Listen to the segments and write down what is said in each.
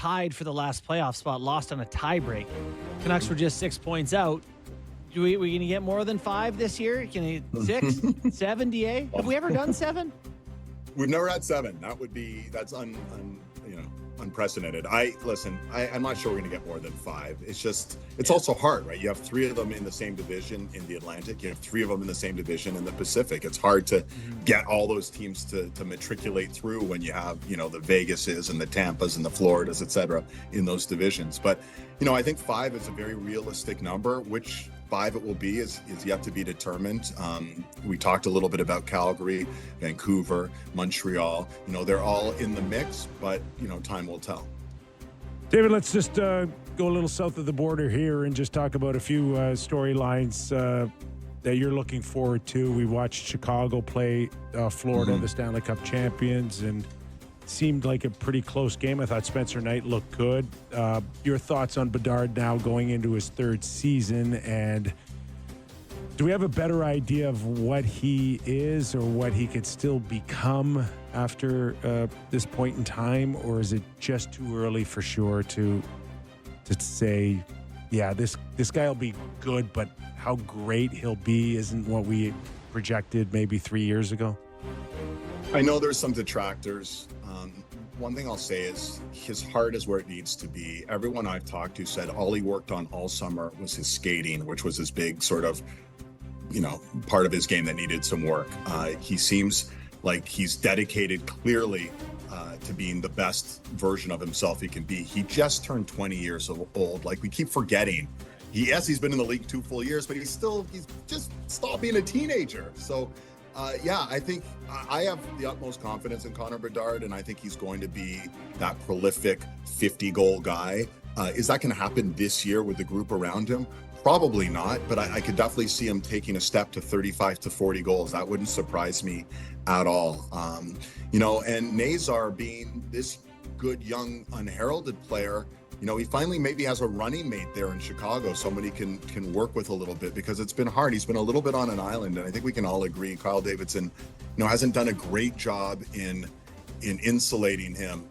tied for the last playoff spot, lost on a tiebreak. Canucks were just 6 points out. We going to get more than 5 this year? Can you 6, 7, DA? Have we ever done 7? We've never had 7. That's unprecedented. I'm not sure we're going to get more than 5. It's also hard, right? You have 3 of them in the same division in the Atlantic. You have 3 of them in the same division in the Pacific. It's hard to get all those teams to matriculate through when you have, the Vegases and the Tampas and the Floridas, et cetera, in those divisions. But, I think 5 is a very realistic number. Which 5 it will be is yet to be determined. We talked a little bit about Calgary, Vancouver, Montreal. They're all in the mix, but, time will tell. David, let's just go a little south of the border here and just talk about a few storylines that you're looking forward to. We watched Chicago play Florida, the Stanley Cup champions, and seemed like a pretty close game. I thought Spencer Knight looked good. Your thoughts on Bedard now going into his 3rd season, and do we have a better idea of what he is or what he could still become after this point in time, or is it just too early for sure to say, yeah, this guy will be good, but how great he'll be isn't what we projected maybe 3 years ago? I know there's some detractors. One thing I'll say is his heart is where it needs to be. Everyone I've talked to said all he worked on all summer was his skating, which was his big sort of, part of his game that needed some work. He seems like he's dedicated clearly to being the best version of himself he can be. He just turned 20 years old. Like, we keep forgetting. He's been in the league 2 full years, but he's just stopped being a teenager. So, I think I have the utmost confidence in Connor Bedard, and I think he's going to be that prolific 50-goal guy. Is that going to happen this year with the group around him? Probably not, but I could definitely see him taking a step to 35 to 40 goals. That wouldn't surprise me at all. And Nazar being this good, young, unheralded player, he finally maybe has a running mate there in Chicago, somebody can work with a little bit, because it's been hard. He's been a little bit on an island, and I think we can all agree Kyle Davidson, hasn't done a great job in insulating him.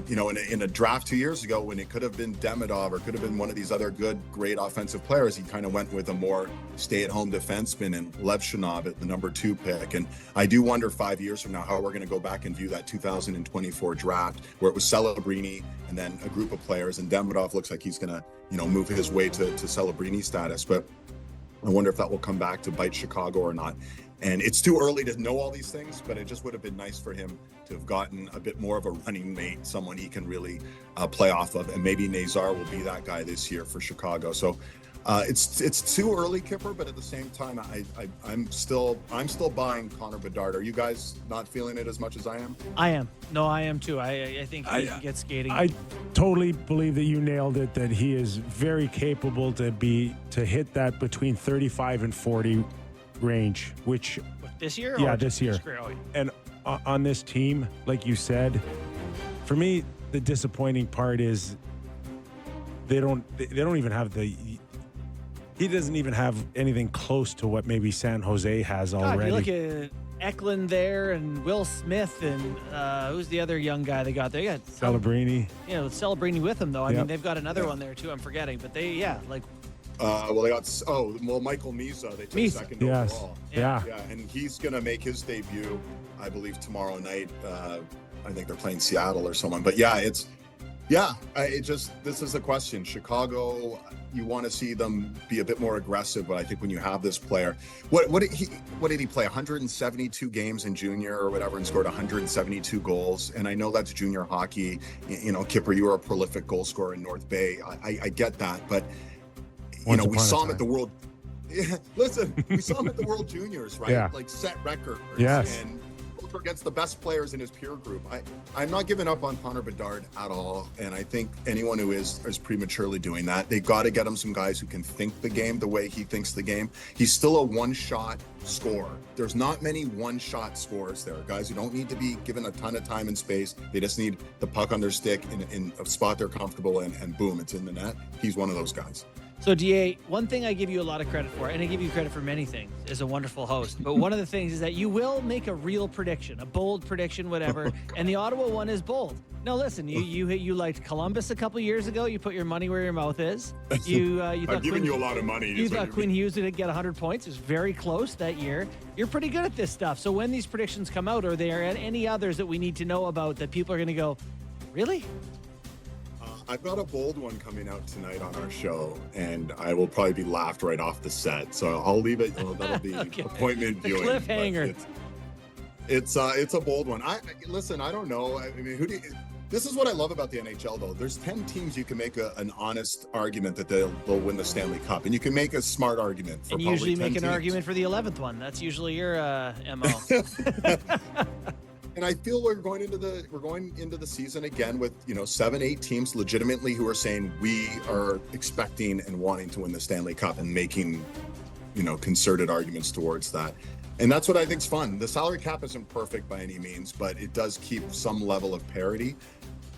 In a draft 2 years ago, when it could have been Demidov or could have been one of these other great offensive players, he kind of went with a more stay-at-home defenseman and Levshunov at the number 2 pick. And I do wonder 5 years from now how we're going to go back and view that 2024 draft, where it was Celebrini and then a group of players, and Demidov looks like he's going to, move his way to Celebrini status. But I wonder if that will come back to bite Chicago or not. And it's too early to know all these things, but it just would have been nice for him to have gotten a bit more of a running mate, someone he can really play off of. And maybe Nazar will be that guy this year for Chicago. So it's too early, Kipper, but at the same time, I'm still buying Connor Bedard. Are you guys not feeling it as much as I am? I am. No, I am too. I think he can get skating. I totally believe that you nailed it, that he is very capable to hit that between 35 and 40 range, which this year? Yeah, this year. And on this team, like you said, for me, the disappointing part is they don't even have he doesn't even have anything close to what maybe San Jose has already. You look at Eklund there and Will Smith and who's the other young guy they got there? Yeah, Celebrini. Celebrini with him though. I mean, they've got another one there too. I'm forgetting, but they they got Michael Misa. They took second overall. Yeah, and he's gonna make his debut, I believe, tomorrow night. I think they're playing Seattle or someone. But this is the question. Chicago, you want to see them be a bit more aggressive, but I think when you have this player, what did he play? 172 games in junior or whatever, and scored 172 goals. And I know that's junior hockey. Kipper, you were a prolific goal scorer in North Bay. I get that, but we saw him at the World. Listen, we saw him at the World Juniors, right? Yeah. Like set records. Yes. And against the best players in his peer group. I'm not giving up on Connor Bedard at all, and I think anyone who is prematurely doing that. They got to get him some guys who can think the game the way he thinks the game. He's still a one-shot scorer. There's not many one-shot scorers there. Guys who don't need to be given a ton of time and space. They just need the puck on their stick in a spot they're comfortable in, and boom, it's in the net. He's one of those guys. So, DA, one thing I give you a lot of credit for, and I give you credit for many things, as a wonderful host, but one of the things is that you will make a real prediction, a bold prediction, whatever, and the Ottawa one is bold. No, listen, you liked Columbus a couple years ago. You put your money where your mouth is. You thought I've given you a lot of money. You thought Quinn Hughes would get 100 points. It was very close that year. You're pretty good at this stuff. So when these predictions come out, are there any others that we need to know about that people are going to go, really? I've got a bold one coming out tonight on our show, and I will probably be laughed right off the set. So I'll leave it. That'll be Okay. appointment The viewing. cliffhanger. It's a bold one. Listen. I don't know. I mean, this is what I love about the NHL, though. There's 10 teams you can make an honest argument that they'll win the Stanley Cup, and you can make a smart argument for. And you probably usually 10 make an teams. argument for the 11th one. That's usually your MO. And I feel we're going into the season again with 7-8 teams legitimately who are saying we are expecting and wanting to win the Stanley Cup and making concerted arguments towards that. And that's what I think's fun. The salary cap isn't perfect by any means, but it does keep some level of parity.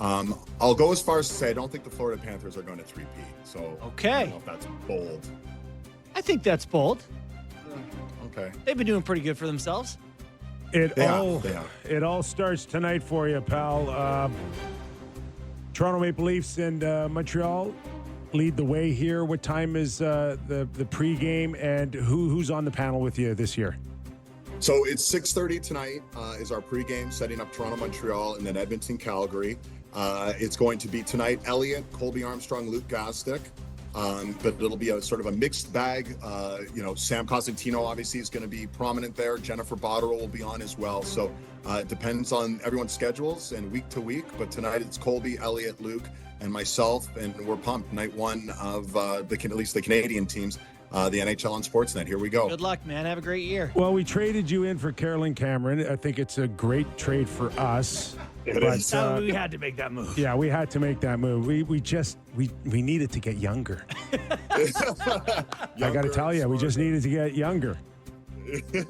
I'll go as far as to say I don't think the Florida Panthers are going to 3-peat. So Okay. I don't know if that's bold. I think that's bold. Okay. They've been doing pretty good for themselves. They all starts tonight for you, pal. Toronto Maple Leafs and Montreal lead the way here. What time is the pregame, and who's on the panel with you this year? So it's 6:30 tonight is our pregame, setting up Toronto, Montreal, and then Edmonton, Calgary. It's going to be tonight, Elliott, Colby Armstrong, Luke Gastick. But it'll be a sort of a mixed bag. Sam Cosentino obviously is going to be prominent there. Jennifer Botterill will be on as well. So it depends on everyone's schedules and week to week. But tonight it's Colby, Elliott, Luke, and myself, and we're pumped. Night one of at least the Canadian teams, the NHL on Sportsnet. Here we go. Good luck, man. Have a great year. Well, we traded you in for Carolyn Cameron. I think it's a great trade for us. It is. So we had to make that move. Yeah, we had to make that move. We needed to get younger. I got to tell you, we just needed to get younger.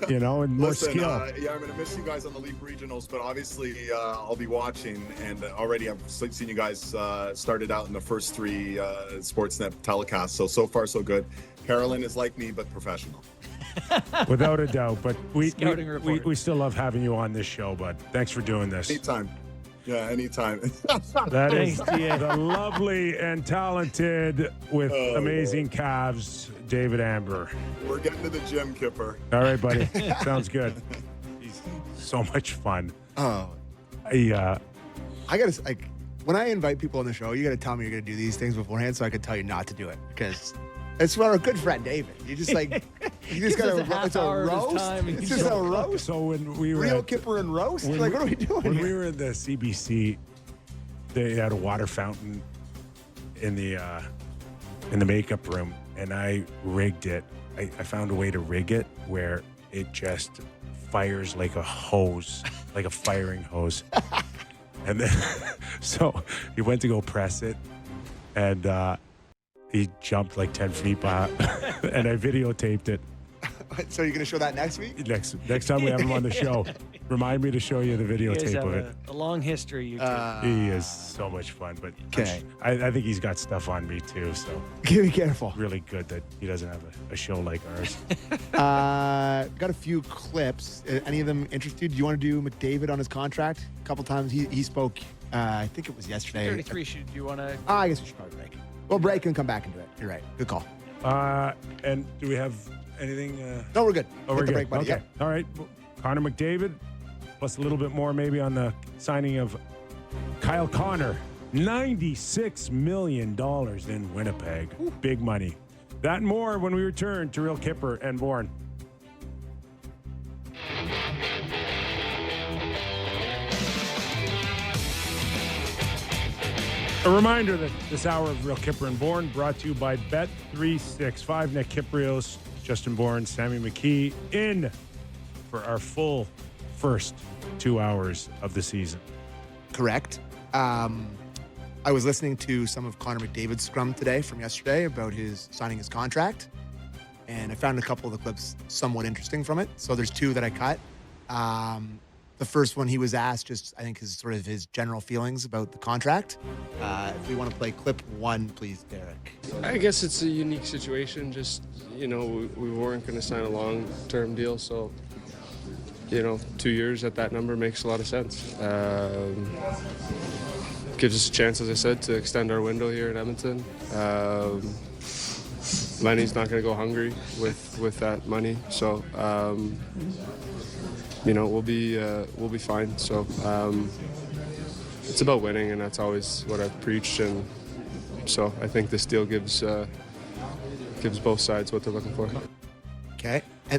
And more Listen, skill. I'm going to miss you guys on the Leaf Regionals, but obviously I'll be watching, and already I've seen you guys started out in the first 3 Sportsnet telecasts. So far, so good. Carolyn is like me, but professional. Without a doubt. But we still love having you on this show, bud. Thanks for doing this. Anytime. Yeah, anytime. That is Thanks, the lovely and talented with amazing calves, David Amber. We're getting to the gym, Kipper. All right, buddy. Sounds good. He's so much fun. Oh, I I gotta when I invite people on the show, you gotta tell me you're gonna do these things beforehand, so I can tell you not to do it because it's for our good friend David. You just gotta. It's a roast. It's just a roast. So when we were Real at, Kipper and roast. What are we doing when here? we were in the CBC, they had a water fountain in the makeup room, and I rigged it. I found a way to rig it where it just fires like a hose, like a firing hose. And then, so he went to go press it, and he jumped like 10 feet back, and I videotaped it. So you're gonna show that next week? Next time we have him on the show, remind me to show you the You guys videotape have of it. a long history, you two. He is so much fun, but Okay. I think he's got stuff on me too, so Be careful. really good that he doesn't have a show like ours. Got a few clips. Any of them interested? Do you want to do McDavid on his contract? A couple times he spoke. I think it was yesterday. 33. Do you want to? I guess we should probably break. We'll break and come back and do it. You're right. Good call. And do we have anything? No, we're good. Oh, Hit we're the good. break, buddy. Okay. Yep. All right. Connor McDavid, plus a little bit more maybe on the signing of Kyle Connor. $96 million in Winnipeg. Big money. That and more when we return to Real Kipper and Bourne. A reminder that this hour of Real Kipper and Bourne brought to you by Bet365. Nick Kypreos, Justin Bourne, Sammy McKee in for our full first 2 hours of the season. Correct. I was listening to some of Connor McDavid's scrum today from yesterday about his signing his contract, and I found a couple of the clips somewhat interesting from it. So there's 2 that I cut. The The first one he was asked, just I think his general feelings about the contract. If we want to play clip 1, please, Derek. I guess it's a unique situation. Just, we weren't going to sign a long-term deal, so, 2 years at that number makes a lot of sense. Gives us a chance, as I said, to extend our window here in Edmonton. Lenny's not going to go hungry with that money, so we'll be fine. So it's about winning, and that's always what I've preached. And so I think this deal gives both sides what they're looking for. Okay. I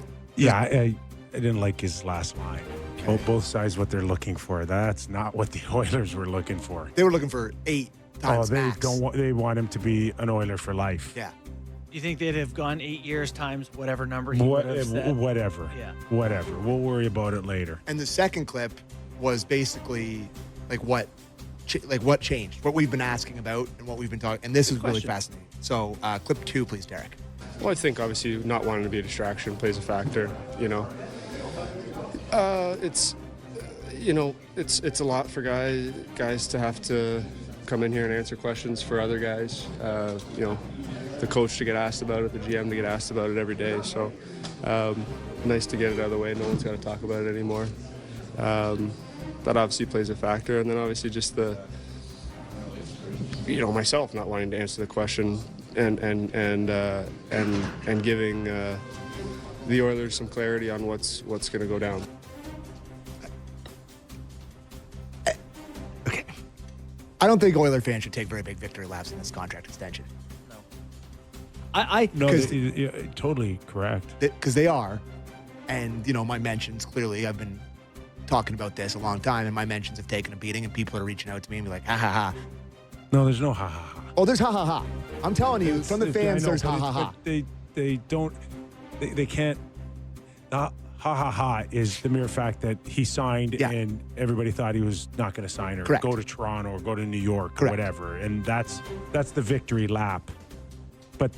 didn't like his last line. Okay. Both sides what they're looking for. That's not what the Oilers were looking for. They were looking for 8 times max. They want him to be an Oiler for life. Yeah. You think they'd have gone 8 years times whatever number he would have said? Whatever. Yeah. Whatever. We'll worry about it later. And the second clip was basically what changed, what we've been asking about and what we've been talking. And this is really fascinating. So clip 2, please, Derek. Well, I think obviously not wanting to be a distraction plays a factor. It's a lot for guys to have to come in here and answer questions for other guys. The coach to get asked about it, the GM to get asked about it every day. So nice to get it out of the way. No one's got to talk about it anymore. That obviously plays a factor, and then obviously just myself not wanting to answer the question and giving the Oilers some clarity on what's going to go down. Okay, I don't think Oiler fans should take very big victory laps in this contract extension. No, totally correct. Because they are. And, my mentions, clearly, I've been talking about this a long time, and my mentions have taken a beating, and people are reaching out to me and be like, ha, ha, ha. No, there's no ha, ha, ha. Oh, there's ha, ha, ha. I'm telling you, from the fans, there's ha, ha, ha. They can't. Ha, ha, ha is the mere fact that he signed and everybody thought he was not going to sign or go to Toronto or go to New York or whatever. And that's the victory lap. But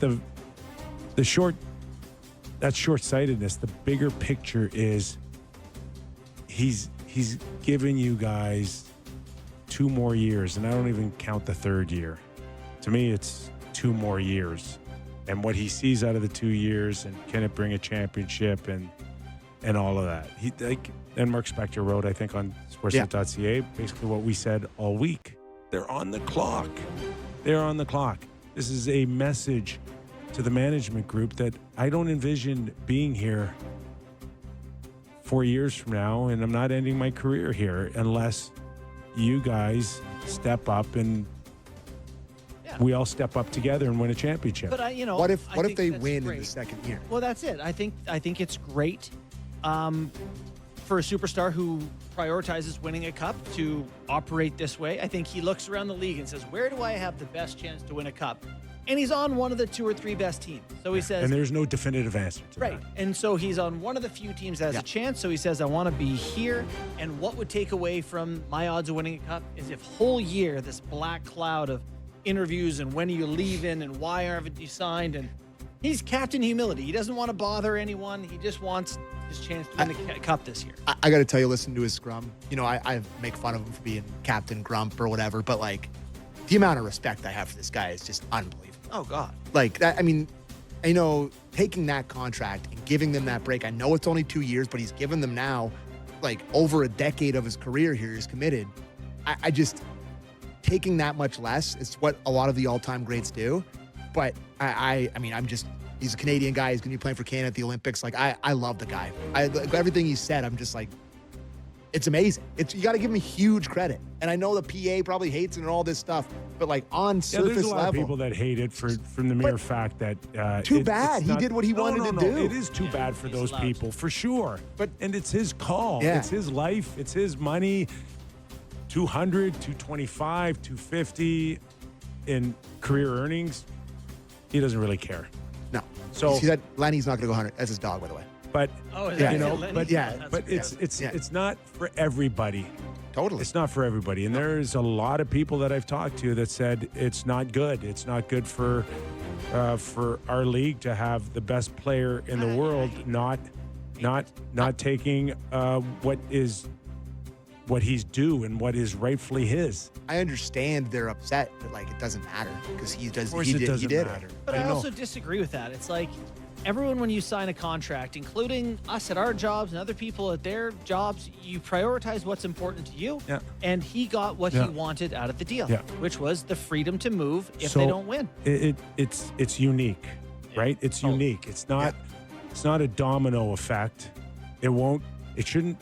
that's short-sightedness. The bigger picture is he's given you guys 2 more years, and I don't even count the 3rd year. To me, it's 2 more years. And what he sees out of the 2 years, and can it bring a championship and all of that. And Mark Spector wrote, I think, on sportsnet.ca, basically what we said all week. They're on the clock. They're on the clock. This is a message to the management group that I don't envision being here 4 years from now, and I'm not ending my career here unless you guys step up and we all step up together and win a championship. But what if they win in the second year? Well, that's it. I think it's great for a superstar who prioritizes winning a cup to operate this way. I think he looks around the league and says, where do I have the best chance to win a cup? And he's on one of the 2 or 3 best teams. So he says... And there's no definitive answer to that. Right. And so he's on one of the few teams that has a chance. So he says, I want to be here. And what would take away from my odds of winning a cup is if whole year, this black cloud of interviews and when are you leaving and why haven't you signed? And he's Captain Humility. He doesn't want to bother anyone. He just wants his chance to win the cup this year. I got to tell you, listen to his scrum. I make fun of him for being Captain Grump or whatever, but the amount of respect I have for this guy is just unbelievable. Oh, God. Taking that contract and giving them that break. I know it's only 2 years, but he's given them now, over a decade of his career here. He's committed. I just, taking that much less is what a lot of the all-time greats do. But he's a Canadian guy. He's going to be playing for Canada at the Olympics. I love the guy. Everything he said, I'm just it's amazing. You got to give him huge credit. And I know the PA probably hates it and all this stuff, but on surface level. There's a lot of people that hate it from the mere fact that. Too bad. He did what he wanted to do. It is too bad for those people, for sure. And it's his call. Yeah. It's his life. It's his money. 200, 225, 250 in career earnings. He doesn't really care. No. So see that Lenny's not going to go 100. That's his dog, by the way. But but it's not for everybody. Totally. It's not for everybody. And there's a lot of people that I've talked to that said it's not good. It's not good for our league to have the best player in the world not taking what is what he's due and what is rightfully his. I understand they're upset, but like it doesn't matter because he does. Of course, He it did. doesn't He did matter. it. But I also disagree with that. It's like everyone, when you sign a contract, including us at our jobs and other people at their jobs, you prioritize what's important to you. Yeah. And he got what he wanted out of the deal, Yeah. which was the freedom to move if So they don't win. It's unique, right? It's unique. It's not a domino effect. It shouldn't